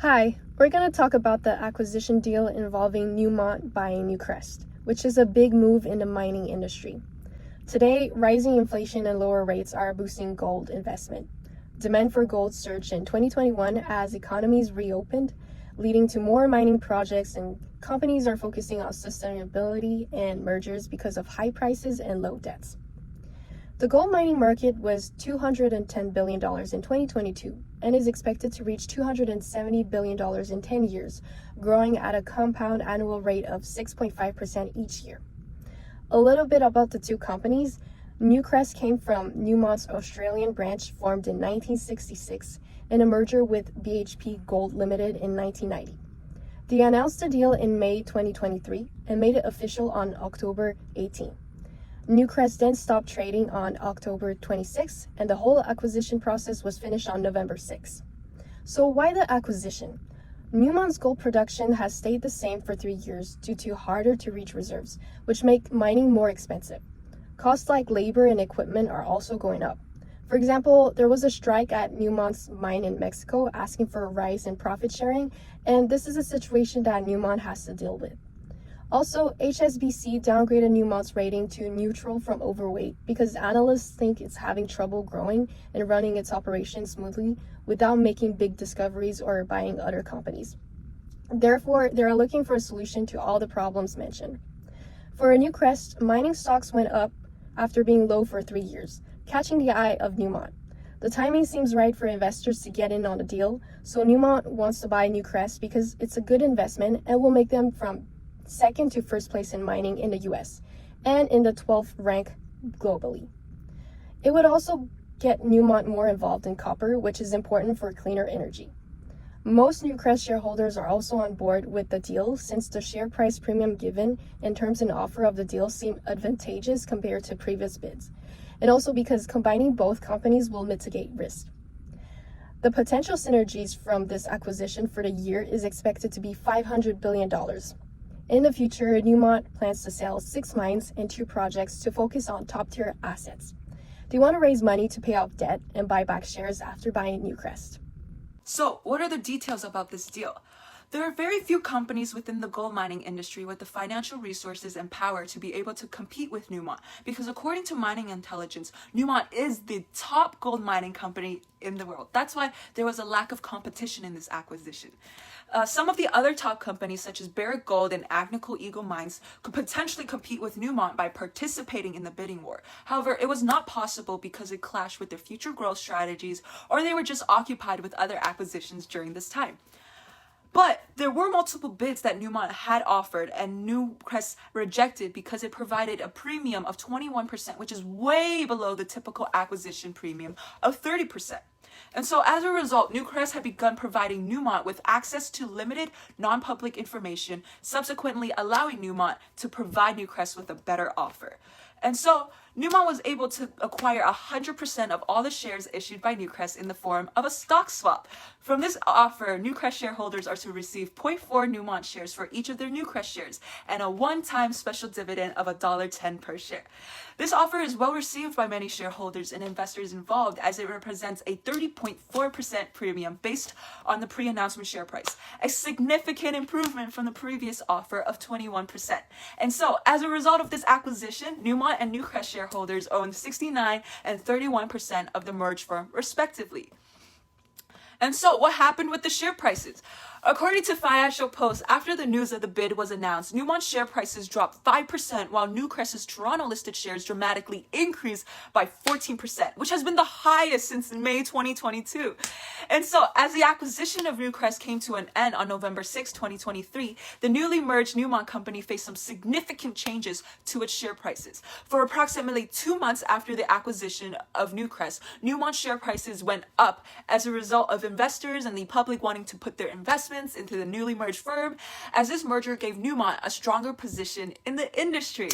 Hi, we're going to talk about the acquisition deal involving Newmont buying Newcrest, which is a big move in the mining industry. Today, rising inflation and lower rates are boosting gold investment. Demand for gold surged in 2021 as economies reopened, leading to more mining projects, and companies are focusing on sustainability and mergers because of high prices and low debts. The gold mining market was $210 billion in 2022 and is expected to reach $270 billion in 10 years, growing at a compound annual rate of 6.5% each year. A little bit about the two companies. Newcrest came from Newmont's Australian branch formed in 1966 in a merger with BHP Gold Limited in 1990. They announced the deal in May 2023 and made it official on October 18. Newcrest then stopped trading on October 26, and the whole acquisition process was finished on November 6. So why the acquisition? Newmont's gold production has stayed the same for 3 years due to harder to reach reserves, which make mining more expensive. Costs like labor and equipment are also going up. For example, there was a strike at Newmont's mine in Mexico asking for a rise in profit sharing, and this is a situation that Newmont has to deal with. Also, HSBC downgraded Newmont's rating to neutral from overweight because analysts think it's having trouble growing and running its operations smoothly without making big discoveries or buying other companies. Therefore, they are looking for a solution to all the problems mentioned. For Newcrest, mining stocks went up after being low for 3 years, catching the eye of Newmont. The timing seems right for investors to get in on the deal, so Newmont wants to buy Newcrest because it's a good investment and will make them from second to first place in mining in the US, and in the 12th rank globally. It would also get Newmont more involved in copper, which is important for cleaner energy. Most Newcrest shareholders are also on board with the deal since the share price premium given in terms and offer of the deal seem advantageous compared to previous bids, and also because combining both companies will mitigate risk. The potential synergies from this acquisition for the year is expected to be $500 billion. In the future, Newmont plans to sell 6 mines and 2 projects to focus on top-tier assets. They want to raise money to pay off debt and buy back shares after buying Newcrest. So, what are the details about this deal? There are very few companies within the gold mining industry with the financial resources and power to be able to compete with Newmont, because according to Mining Intelligence, Newmont is the top gold mining company in the world. That's why there was a lack of competition in this acquisition. Some of the other top companies, such as Barrick Gold and Agnico Eagle Mines, could potentially compete with Newmont by participating in the bidding war. However, it was not possible because it clashed with their future growth strategies, or they were just occupied with other acquisitions during this time. But there were multiple bids that Newmont had offered and Newcrest rejected because it provided a premium of 21%, which is way below the typical acquisition premium of 30%. And so as a result, Newcrest had begun providing Newmont with access to limited non-public information, subsequently allowing Newmont to provide Newcrest with a better offer. And so Newmont was able to acquire 100% of all the shares issued by Newcrest in the form of a stock swap. From this offer, Newcrest shareholders are to receive 0.4 Newmont shares for each of their Newcrest shares and a one-time special dividend of $1.10 per share. This offer is well received by many shareholders and investors involved, as it represents a 30.4% premium based on the pre-announcement share price, a significant improvement from the previous offer of 21%. And so, as a result of this acquisition, Newmont and Newcrest shareholders own 69 and 31% of the merged firm, respectively. And so, what happened with the share prices? According to Financial Post, after the news of the bid was announced, Newmont's share prices dropped 5%, while Newcrest's Toronto-listed shares dramatically increased by 14%, which has been the highest since May 2022. And so, as the acquisition of Newcrest came to an end on November 6, 2023, the newly merged Newmont company faced some significant changes to its share prices. For approximately 2 months after the acquisition of Newcrest, Newmont's share prices went up as a result of investors and the public wanting to put their investments into the newly merged firm, as this merger gave Newmont a stronger position in the industry.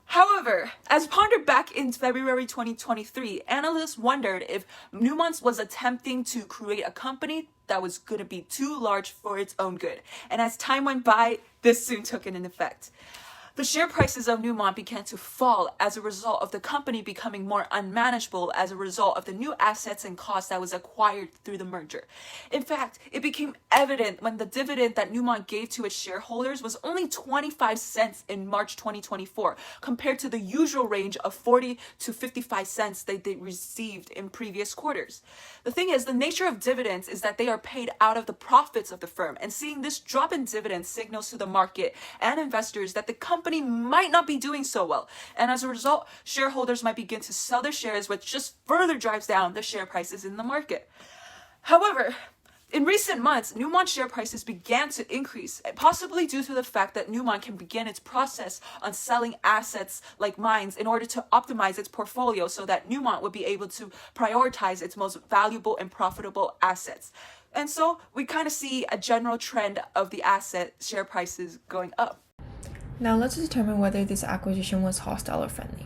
However, as pondered back in February 2023, analysts wondered if Newmont was attempting to create a company that was going to be too large for its own good. And as time went by, this soon took an effect. The share prices of Newmont began to fall as a result of the company becoming more unmanageable as a result of the new assets and costs that was acquired through the merger. In fact, it became evident when the dividend that Newmont gave to its shareholders was only 25 cents in March 2024, compared to the usual range of 40 to 55 cents that they received in previous quarters. The thing is, the nature of dividends is that they are paid out of the profits of the firm, and seeing this drop in dividends signals to the market and investors that the company might not be doing so well, and as a result, shareholders might begin to sell their shares, which just further drives down the share prices in the market. However, in recent months, Newmont share prices began to increase, possibly due to the fact that Newmont can begin its process on selling assets like mines in order to optimize its portfolio so that Newmont would be able to prioritize its most valuable and profitable assets. And so we kind of see a general trend of the asset share prices going up. Now let's determine whether this acquisition was hostile or friendly.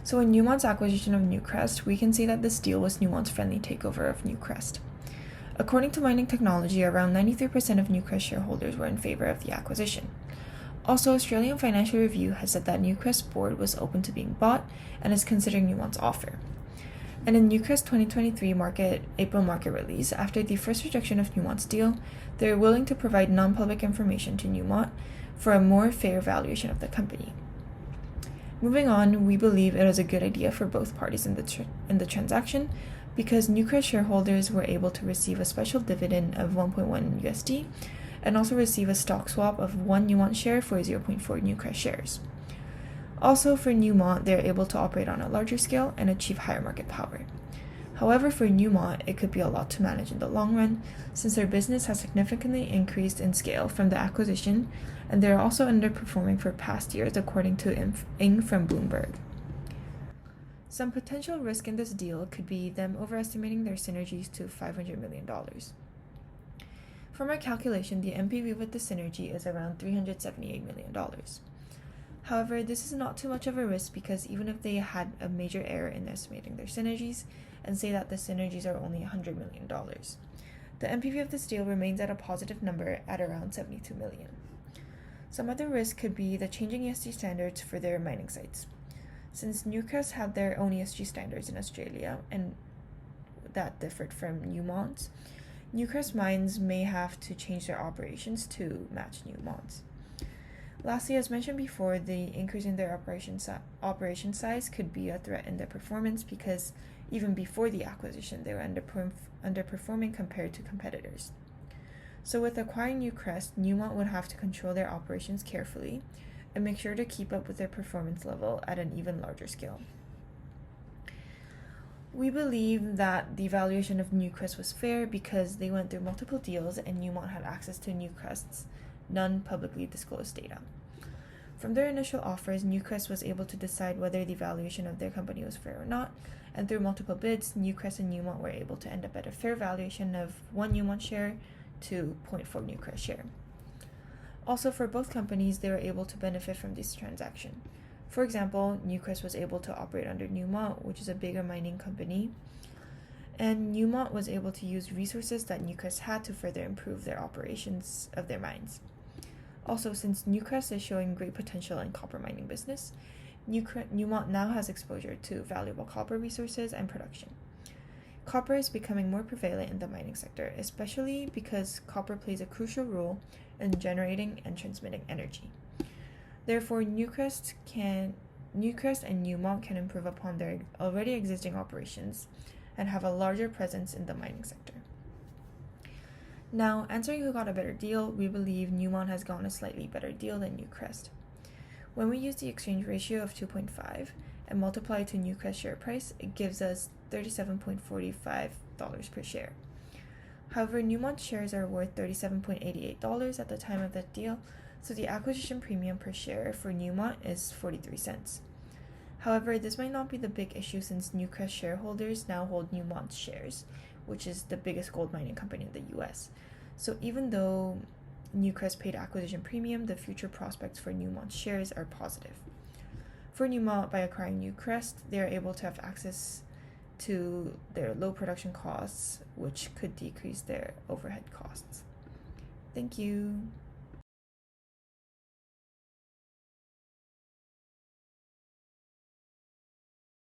So in Newmont's acquisition of Newcrest, we can see that this deal was Newmont's friendly takeover of Newcrest. According to Mining Technology, around 93% of Newcrest shareholders were in favor of the acquisition. Also, Australian Financial Review has said that Newcrest's board was open to being bought and is considering Newmont's offer. And in Newcrest 2023 April market release, after the first rejection of Newmont's deal, they are willing to provide non-public information to Newmont for a more fair valuation of the company. Moving on, we believe it was a good idea for both parties in the transaction because Newcrest shareholders were able to receive a special dividend of 1.1 USD and also receive a stock swap of 1 Newmont share for 0.4 Newcrest shares. Also, for Newmont, they are able to operate on a larger scale and achieve higher market power. However, for Newmont, it could be a lot to manage in the long run, since their business has significantly increased in scale from the acquisition, and they are also underperforming for past years, according to Ing from Bloomberg. Some potential risk in this deal could be them overestimating their synergies to $500 million. From our calculation, the NPV with the synergy is around $378 million. However, this is not too much of a risk because even if they had a major error in estimating their synergies, and say that the synergies are only $100 million, the NPV of this deal remains at a positive number at around $72 million. Some other risk could be the changing ESG standards for their mining sites. Since Newcrest had their own ESG standards in Australia, and that differed from Newmont's, Newcrest mines may have to change their operations to match Newmont's. Lastly, as mentioned before, the increase in their operation size could be a threat in their performance because even before the acquisition, they were underperforming compared to competitors. So with acquiring Newcrest, Newmont would have to control their operations carefully and make sure to keep up with their performance level at an even larger scale. We believe that the valuation of Newcrest was fair because they went through multiple deals and Newmont had access to Newcrest's non-publicly disclosed data. From their initial offers, Newcrest was able to decide whether the valuation of their company was fair or not, and through multiple bids, Newcrest and Newmont were able to end up at a fair valuation of 1 Newmont share to 0.4 Newcrest share. Also, for both companies, they were able to benefit from this transaction. For example, Newcrest was able to operate under Newmont, which is a bigger mining company, and Newmont was able to use resources that Newcrest had to further improve their operations of their mines. Also, since Newcrest is showing great potential in copper mining business, Newmont now has exposure to valuable copper resources and production. Copper is becoming more prevalent in the mining sector, especially because copper plays a crucial role in generating and transmitting energy. Therefore, Newcrest and Newmont can improve upon their already existing operations and have a larger presence in the mining sector. Now, answering who got a better deal, we believe Newmont has gotten a slightly better deal than Newcrest. When we use the exchange ratio of 2.5 and multiply it to Newcrest share price, it gives us $37.45 per share. However, Newmont shares are worth $37.88 at the time of the deal, so the acquisition premium per share for Newmont is 43 cents. However, this might not be the big issue since Newcrest shareholders now hold Newmont's shares, which is the biggest gold mining company in the US. So even though Newcrest paid acquisition premium, the future prospects for Newmont's shares are positive. For Newmont, by acquiring Newcrest, they are able to have access to their low production costs, which could decrease their overhead costs. Thank you.